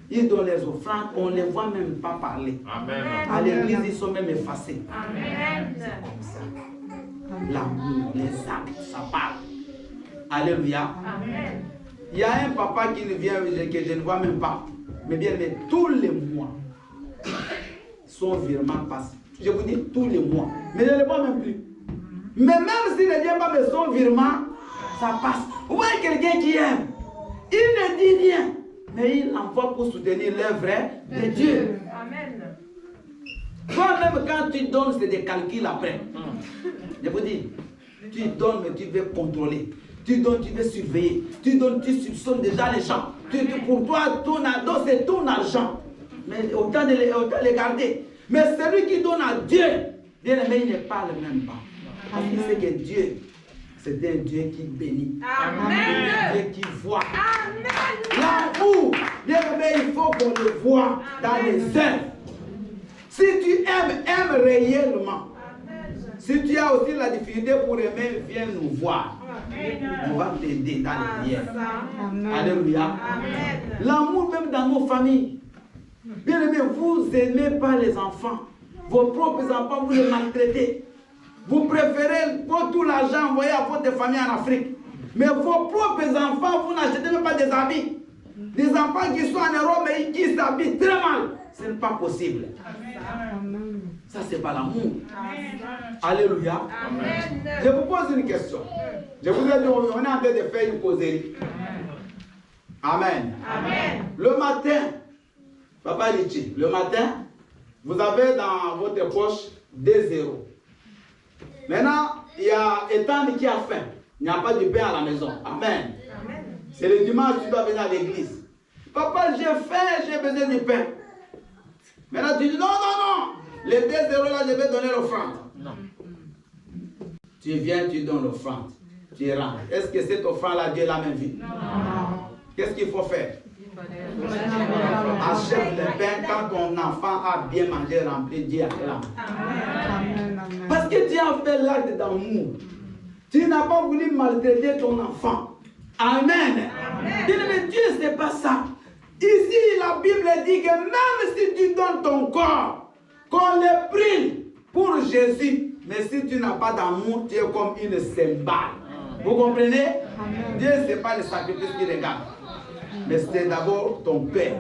ils donnent les offrandes, on ne les voit même pas parler. Amen. À l'église, ils sont même effacés. Amen. Comme ça. L'amour, les actes, ça parle. Alléluia. Amen. Il y a un papa qui ne vient, que je ne vois même pas. Mais bien, mais tous les mois, son virement passe. Je vous dis tous les mois. Mais je ne le vois même plus. Mais même s'il ne vient pas, mais son virement, ça passe. Vous voyez quelqu'un qui aime. Il ne dit rien. Mais il envoie pour soutenir l'œuvre de Dieu. Amen. Toi-même, quand tu donnes, c'est des calculs après. Je vous dis, tu donnes, mais tu veux contrôler. Tu donnes, tu veux surveiller. Tu donnes, tu soupçonnes déjà les gens. Pour toi, ton argent, c'est ton argent. Mais autant les garder. Mais celui qui donne à Dieu, bien aimé, il ne parle même pas. Parce qu'il sait que Dieu, c'est un Dieu qui bénit. Amen. Un Dieu qui voit. Amen. L'amour, bien aimé, il faut qu'on le voit dans les œuvres. Si tu aimes, aime réellement. Si tu as aussi la difficulté pour aimer, viens nous voir. On va t'aider dans les prières. Alléluia. L'amour même dans nos familles. Bien aimé, vous n'aimez pas les enfants. Vos propres enfants, vous les maltraitez. Vous préférez tout l'argent envoyer à votre famille en Afrique. Mais vos propres enfants, vous n'achetez même pas des habits. Des enfants qui sont en Europe et qui s'habillent très mal. Ce n'est pas possible. Ça, c'est pas l'amour. Alléluia. Amen. Je vous pose une question. Je vous ai dit, on est en train de faire une causerie. Amen. Amen. Le matin, Papa Richie, le matin, vous avez dans votre poche 2 euros. Maintenant, il y a Ethan qui a faim. Il n'y a pas de pain à la maison. Amen. C'est le dimanche, tu dois venir à l'église. Papa, j'ai faim, j'ai besoin de pain. Maintenant, tu dis non, non, non. Les 2 euros là, je vais donner l'offrande. Non. Tu viens, tu donnes l'offrande. Tu rentres. Est-ce que cette offrande-là, Dieu l'a même vue? Non. Qu'est-ce qu'il faut faire? Achète le pain quand ton enfant a bien mangé, rempli, Dieu acclame. Parce que tu as fait l'acte d'amour. Tu n'as pas voulu maltraiter ton enfant. Amen. Mais Dieu, ce n'est pas ça. Ici, la Bible dit que même si tu donnes ton corps, qu'on le brûle pour Jésus, mais si tu n'as pas d'amour, tu es comme une cymbale. Vous comprenez? Dieu, ce n'est pas le sacrifice qui regarde. Mais c'est d'abord ton Père.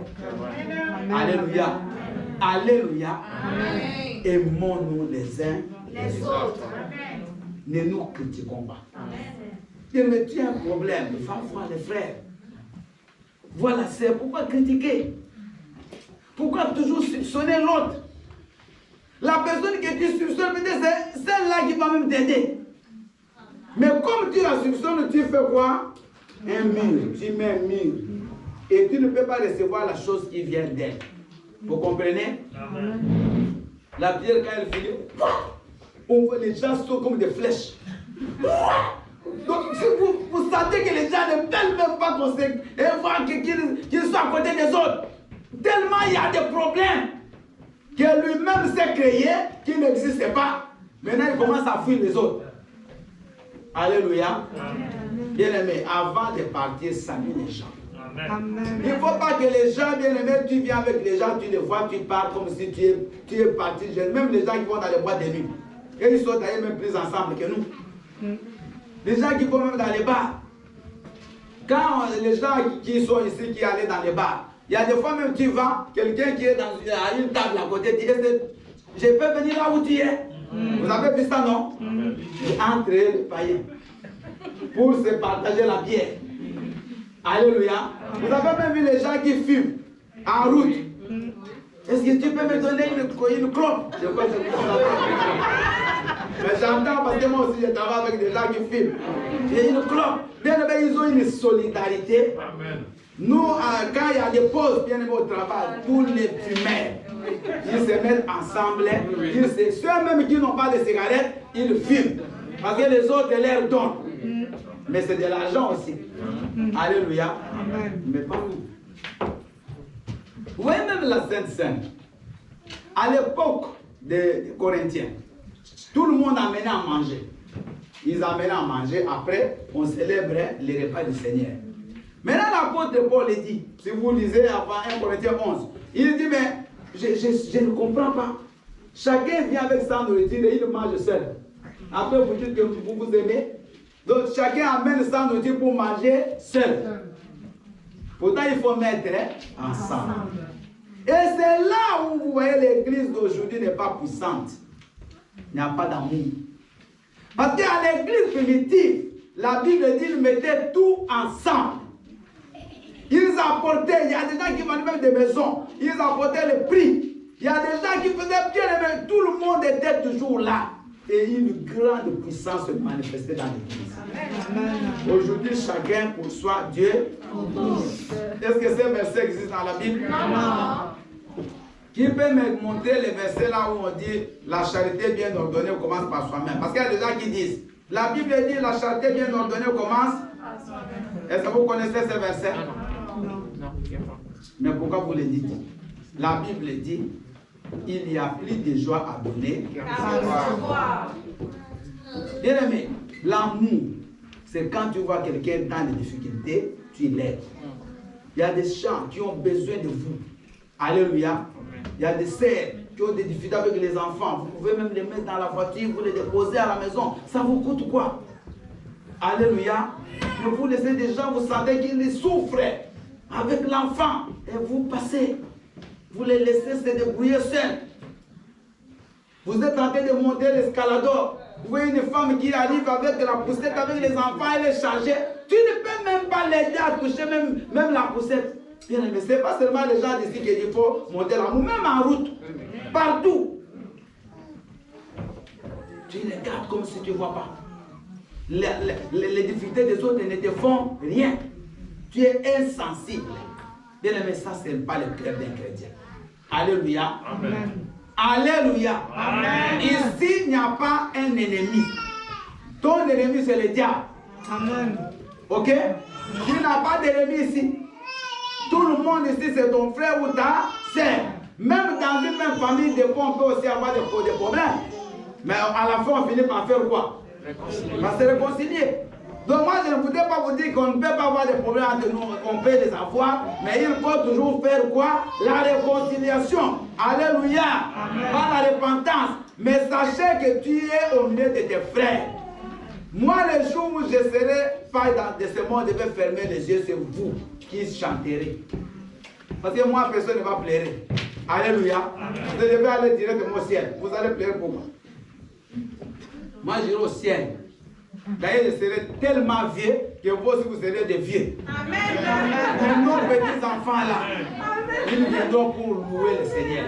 Alléluia. Alléluia. Aimons-nous les uns les autres. Ne nous critiquons pas. Mais tu as un problème, va voir les frères. Voilà, c'est pourquoi critiquer? Pourquoi toujours soupçonner l'autre? La personne que tu soupçonnes, c'est celle-là qui va même t'aider. Mais comme tu la soupçonnes, tu fais quoi? Un mur, tu mets un mur. Et tu ne peux pas recevoir la chose qui vient d'elle. Vous comprenez? La pierre, quand elle finit, on voit les gens sont comme des flèches. Donc, si vous sentez que les gens ne veulent même pas qu'on et voir qu'ils soient à côté des autres. Tellement il y a des problèmes que lui-même s'est créé, qui n'existait pas. Maintenant, il commence à fuir les autres. Alléluia. Bien aimé, avant de partir, salue les gens. Amen. Il ne faut pas que les gens, bien aimés, tu viens avec les gens, tu les vois, tu parles comme si tu es parti jeune. Même les gens qui vont dans les boîtes de nuit. Et ils sont d'ailleurs même plus ensemble que nous. Les gens qui vont même dans les bars. Quand les gens qui sont ici, qui allaient dans les bars, il y a des fois même tu vas, quelqu'un qui est à une table à côté, dit, je peux venir là où tu es. Vous avez vu ça, non? Entre les païens pour se partager la bière. Alléluia. Vous avez même vu les gens qui fument en route. Est-ce que tu peux me donner une clope? Je crois que c'est pour ça. Mais j'entends parce que moi aussi je travaille avec des gens qui fument. J'ai une clope. Bien aimé, ils ont une solidarité. Amen. Nous, quand il y a des pauses, bien aimé, au travail, tous les fumeurs, ils se mettent ensemble. Ceux même qui n'ont pas de cigarettes, ils fument. Parce que les autres leur donnent. Mais c'est de l'argent aussi. Alléluia. Amen. Mais pas nous. Vous voyez même la Sainte Seine. À l'époque des Corinthiens, tout le monde amenait à manger. Ils amenaient à manger, après on célébrait les repas du Seigneur. Maintenant l'apôtre Paul dit, si vous lisez avant 1 Corinthiens 11, il dit mais je ne comprends pas. Chacun vient avec sa nourriture et il mange seul. Après vous dites que vous vous aimez. Donc chacun amène sa nourriture pour manger seul. Pourtant il faut mettre ensemble. Et c'est là où vous voyez l'église d'aujourd'hui n'est pas puissante. Il n'y a pas d'amour. Parce qu'à l'église primitive, la Bible dit qu'ils mettaient tout ensemble. Ils apportaient, il y a des gens qui vendaient même des maisons, ils apportaient le prix. Il y a des gens qui faisaient bien, mais tout le monde était toujours là. Et une grande puissance se manifestait dans l'église. Aujourd'hui, chacun pour soi, Dieu. Est-ce que ces versets existent dans la Bible? Non. Qui peut me montrer les versets là où on dit la charité bien ordonnée commence par soi-même? Parce qu'il y a des gens qui disent, la Bible dit la charité bien ordonnée commence par soi-même. Est-ce que vous connaissez ces versets? Non. Mais pourquoi vous les dites? La Bible dit, il y a plus de joie à donner qu'à recevoir. Bien aimé, l'amour, c'est quand tu vois quelqu'un dans des difficultés, tu l'aides. Il y a des gens qui ont besoin de vous. Alléluia. Il y a des sœurs qui ont des difficultés avec les enfants. Vous pouvez même les mettre dans la voiture, vous les déposer à la maison. Ça vous coûte quoi? Alléluia. Mais vous laissez des gens, vous sentez qu'ils souffrent avec l'enfant. Et vous passez. Vous les laissez se débrouiller seuls. Vous êtes en train de monter l'escalador. Vous voyez une femme qui arrive avec la poussette, avec les enfants, elle est chargée. Tu ne peux même pas l'aider à toucher même la poussette. Bien, mais ce n'est pas seulement les gens d'ici qu'il faut monter l'amour, même en route, partout. Tu les regardes comme si tu ne vois pas. Les difficultés des autres ne te font rien. Tu es insensible. Bien aimé, ça, ce n'est pas le cœur d'un chrétien. Alléluia. Amen. Alléluia. Amen. Ici, il n'y a pas un ennemi. Ton ennemi, c'est le diable. Amen. Ok? Tu n'as pas d'ennemi ici. Tout le monde ici, c'est ton frère ou ta sœur. Même dans une même famille, des fois, on peut aussi avoir des problèmes. Mais à la fin, on finit par faire quoi? On va se réconcilier. Donc moi, je ne voudrais pas vous dire qu'on ne peut pas avoir des problèmes entre nous, on peut les avoir, mais il faut toujours faire quoi? La réconciliation. Alléluia. Par la repentance. Mais sachez que tu es au milieu de tes frères. Moi, le jour où je serai pas dans ce monde, je vais fermer les yeux, c'est vous qui chanterez. Parce que moi, personne ne va pleurer. Alléluia. Je vais aller directement au ciel. Vous allez pleurer pour moi. Moi, j'irai au ciel. D'ailleurs, je serai tellement vieux que vous aussi vous serez des vieux. Amen. Nos petits enfants là, ils viendront pour louer le Seigneur.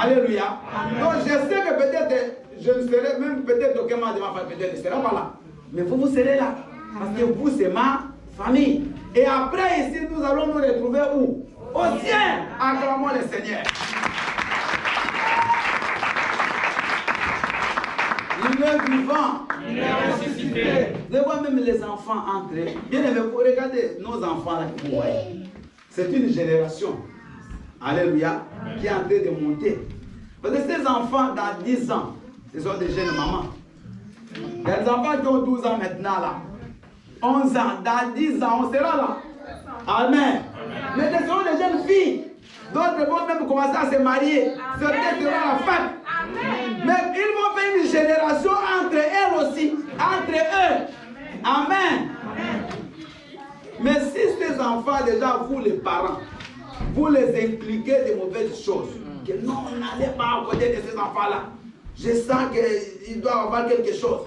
Alléluia. Donc je sais que peut-être je ne serai même peut-être aucun membre de ma famille, peut-être ne sera pas là. Mais vous serez là. Parce que vous, c'est ma famille. Et après ici, nous allons nous retrouver où? Au ciel. Acclamons le Seigneur. Il est vivant. Il est ressuscité. Vous voyez même les enfants entre eux. Bien aimé, vous regardez nos enfants là que vous voyez. C'est une génération. Alléluia. Qui est en train de monter. Parce que ces enfants, dans 10 ans, ce sont des jeunes mamans. Il y a des enfants qui ont 12 ans maintenant là. 11 ans, dans 10 ans, on sera là. Amen. Mais ce sont des jeunes filles. D'autres vont même commencer à se marier. Certains seront à la fac. Mais ils vont faire une génération entre elles aussi. Entre eux. Amen. Mais si ces enfants, déjà, vous les parents, vous les impliquez de mauvaises choses, que non, n'allez pas à côté de ces enfants-là. Je sens qu'ils doivent avoir quelque chose.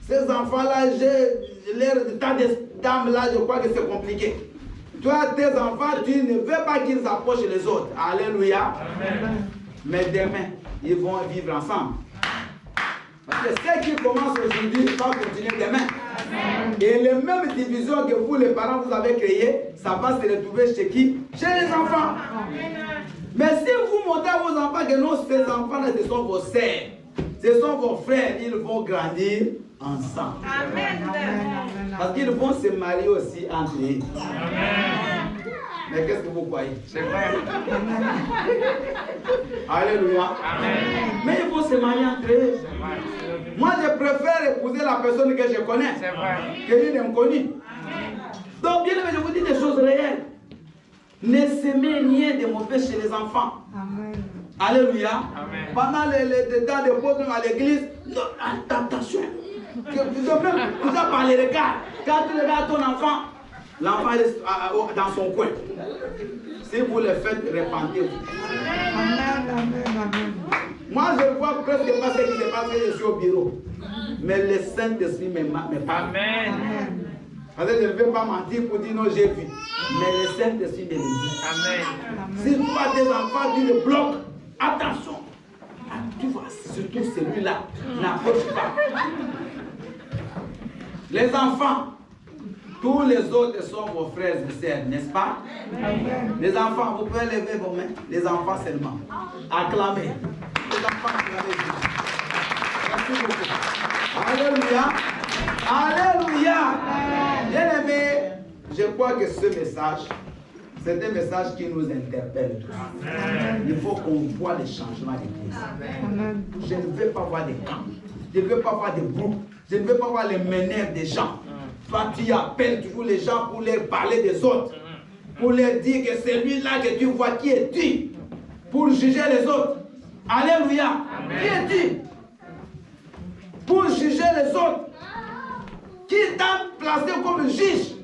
Ces enfants-là, j'ai l'air de tas d'âmes-là, je crois que c'est compliqué. Toi, tes enfants, tu ne veux pas qu'ils approchent les autres. Alléluia. Amen. Mais demain, ils vont vivre ensemble. Parce que ce qui commence aujourd'hui va continuer demain. Amen. Et les mêmes divisions que vous, les parents, vous avez créées, ça va se retrouver chez qui? Chez les enfants. Amen. Mais si vous montrez à vos enfants que non, ces enfants-là, ce sont vos sœurs, ce sont vos frères, ils vont grandir ensemble. Amen. Parce qu'ils vont se marier aussi entre eux. Amen. Mais qu'est-ce que vous croyez? C'est vrai. Alléluia. Mais il faut se marier entre eux. Moi, je préfère épouser la personne que je connais que une inconnue. Donc, bien aimé, je vous dis des choses réelles. Ne semez rien de mauvais chez les enfants. Amen. Alléluia. Amen. Pendant les temps de pause à l'église, attention. Vous avez parlé de regards. Quand tu regardes ton enfant, l'enfant est dans son coin. Si vous le faites, répandez-vous. Amen. Amen. Amen. Moi, je vois presque pas ce qui se passe, je suis au bureau. Mais le Saint-Esprit me parle. Amen. Parce que je ne vais pas mentir pour dire non, j'ai vu. Mais le Saint-Esprit me le dit. Amen. Si tu as des enfants, tu le bloques. Attention. Ah, tu vois, surtout celui-là. N'approche pas. Les enfants, tous les autres sont vos frères et sœurs, n'est-ce pas? Amen. Les enfants, vous pouvez lever vos mains. Les enfants seulement. Acclamez. Les enfants, acclamez. Merci beaucoup. Alléluia. Alléluia. Bien aimé, je crois que ce message, c'est un message qui nous interpelle tous. Il faut qu'on voit les changements d'église. Amen. Je ne veux pas voir des camps. Je ne veux pas voir des groupes. Je ne veux pas voir les meneurs des gens. Toi, tu appelles toujours les gens pour leur parler des autres. Pour leur dire que c'est lui-là que tu vois, qui es-tu? Pour juger les autres. Alléluia. Qui es-tu? Pour juger les autres. Qui t'a placé comme juge?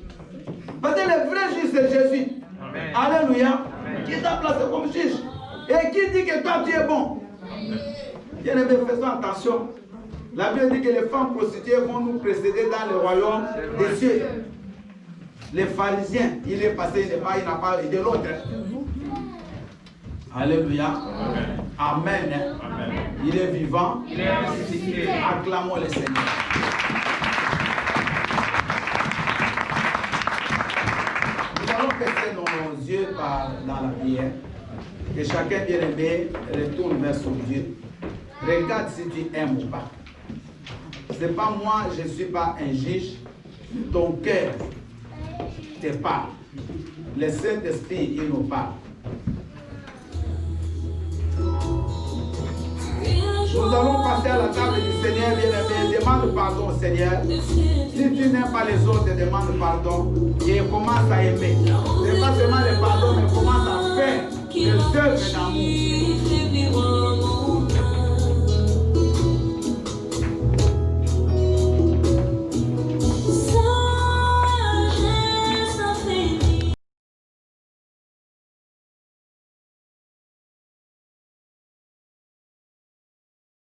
Parce que le vrai juge, c'est Jésus. Amen. Alléluia. Qui t'a placé comme juge? Et qui dit que toi, tu es bon? Bien aimé, faisons attention. La Bible dit que les femmes prostituées vont nous précéder dans le royaume des cieux. Les pharisiens, il est passé, il n'a pas aidé l'autre. Alléluia. Amen. Amen. Il est vivant. Il est ressuscité. Acclamons le Seigneur. Nous allons baisser nos yeux dans la prière. Que chacun bien-aimé retourne vers son Dieu. Regarde si tu aimes ou pas. Ce n'est pas moi, je ne suis pas un juge. Ton cœur te parle. Le Saint-Esprit, il nous parle. Nous allons passer à la table du Seigneur, bien-aimé. Demande pardon au Seigneur. Si tu n'aimes pas les autres, demande pardon. Et commence à aimer. Ce n'est pas seulement le pardon, mais commence à faire des œuvres d'amour.